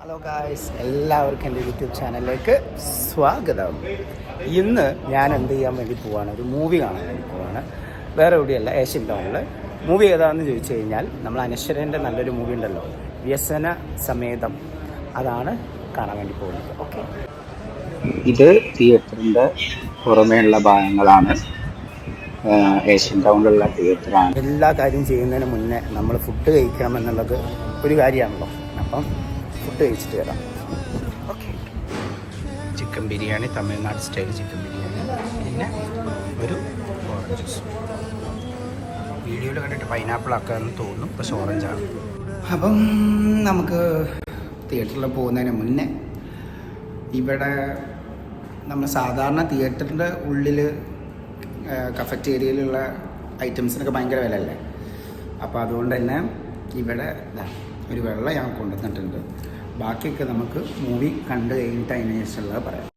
Hello guys, എല്ലാവർക്കും എൻ്റെ YouTube ചാനലിലേക്ക് സ്വാഗതം. ഇന്ന് ഞാൻ എന്ത് ചെയ്യാൻ വേണ്ടി പോവാണ്, ഒരു മൂവി കാണാൻ വേണ്ടി പോവാണ്. വേറെ എവിടെയല്ല, ഏഷ്യൻ ടൗണിൽ. മൂവി ഏതാണെന്ന് ചോദിച്ചു കഴിഞ്ഞാൽ നമ്മൾ അനശ്വരൻ്റെ നല്ലൊരു മൂവി ഉണ്ടല്ലോ, വ്യസന സമേതം, അതാണ് കാണാൻ വേണ്ടി പോകുന്നത്. ഓക്കെ, ഇത് തിയേറ്ററിൻ്റെ പുറമേയുള്ള ഭാഗങ്ങളാണ്. ഏഷ്യൻ ടൗണിലുള്ള തിയേറ്ററാണ്. എല്ലാ കാര്യം ചെയ്യുന്നതിന് മുന്നേ നമ്മൾ ഫുഡ് കഴിക്കണം എന്നുള്ളത് ഒരു കാര്യമാണല്ലോ. അപ്പം ഫുഡ് കഴിച്ചിട്ട് വരാം. Okay, chicken biryani, Tamil Nadu style chicken biryani, പിന്നെ ഒരു ഓറഞ്ച് ജ്യൂസ്. വീഡിയോയിൽ കണ്ടിട്ട് പൈനാപ്പിൾ ആക്കാമെന്ന് തോന്നുന്നു, പക്ഷെ ഓറഞ്ചാണ്. അപ്പം നമുക്ക് തിയേറ്ററിൽ പോകുന്നതിന് മുന്നേ ഇവിടെ നമ്മൾ സാധാരണ തിയേറ്ററിൻ്റെ ഉള്ളിൽ കഫറ്റേരിയയിലുള്ള ഐറ്റംസിനൊക്കെ ഭയങ്കര വിലയല്ലേ. അപ്പോൾ അതുകൊണ്ട് തന്നെ ഇവിടെ ഒരു വെള്ളം ഞാൻ കൊണ്ടുവന്നിട്ടുണ്ട്. ബാക്കിയൊക്കെ നമുക്ക് മൂവി കണ്ടു കഴിഞ്ഞിട്ട് അതിന് ശേഷമുള്ളത് പറയാം.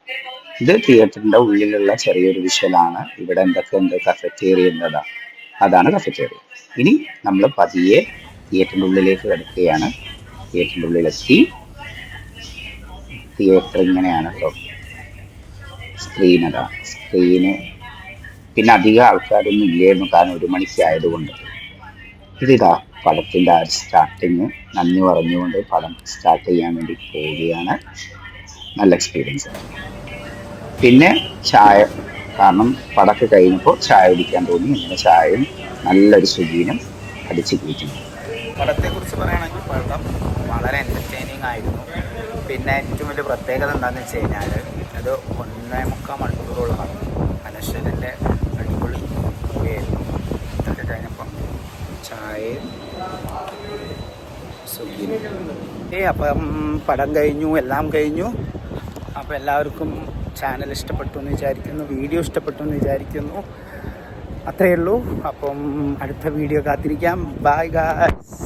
ഇത് തിയേറ്ററിൻ്റെ ഉള്ളിലുള്ള ചെറിയൊരു വിഷ്വലാണ്. ഇവിടെ എന്തൊക്കെയുണ്ട്, കഫറ്റേറിയ എന്നതാ, അതാണ് കഫറ്റേറിയ. ഇനി നമ്മൾ പതിയെ തിയേറ്ററിൻ്റെ ഉള്ളിലേക്ക് കിടക്കുകയാണ്. തിയേറ്ററിൻ്റെ ഉള്ളിലെത്തി. തിയേറ്റർ ഇങ്ങനെയാണ് കേട്ടോ. സ്ക്രീന് പിന്നെ അധികം ആൾക്കാരൊന്നും ഇല്ലായിരുന്നു, കാരണം 1 മണിക്ക് ആയതുകൊണ്ട്. ഇതിതാ പടത്തിൻ്റെ ആ സ്റ്റാർട്ടിങ് നന്ദി പറഞ്ഞുകൊണ്ട് പടം സ്റ്റാർട്ട് ചെയ്യാൻ വേണ്ടി പോവുകയാണ്. നല്ല എക്സ്പീരിയൻസ്. പിന്നെ ചായ, കാരണം പടമൊക്കെ കഴിഞ്ഞപ്പോൾ ചായ കുടിക്കാൻ തോന്നി. അങ്ങനെ ചായയും നല്ലൊരു സുഖീനും അടിച്ച് കയറ്റി. പടത്തെക്കുറിച്ച് പറയുകയാണെങ്കിൽ പടം വളരെ എൻ്റർടൈനിങ് ആയിരുന്നു. പിന്നെ ഏറ്റവും വലിയ പ്രത്യേകത എന്താണെന്ന് വെച്ച് കഴിഞ്ഞാൽ അത് 1.25 മണിക്കൂറോളമാണ്. അനശ്വരൻ്റെ അടിപൊളി മൂവിയായിരുന്നു. ഇതൊക്കെ കഴിഞ്ഞപ്പം ചായയും സുഖിയും. അപ്പം പടം കഴിഞ്ഞു, എല്ലാം കഴിഞ്ഞു. അപ്പോൾ എല്ലാവർക്കും ചാനൽ ഇഷ്ടപ്പെട്ടു എന്ന് വിചാരിക്കുന്നു, വീഡിയോ ഇഷ്ടപ്പെട്ടു എന്ന് വിചാരിക്കുന്നു. അത്രയേ ഉള്ളൂ. അപ്പം അടുത്ത വീഡിയോ കാത്തിരിക്കാം. Bye guys.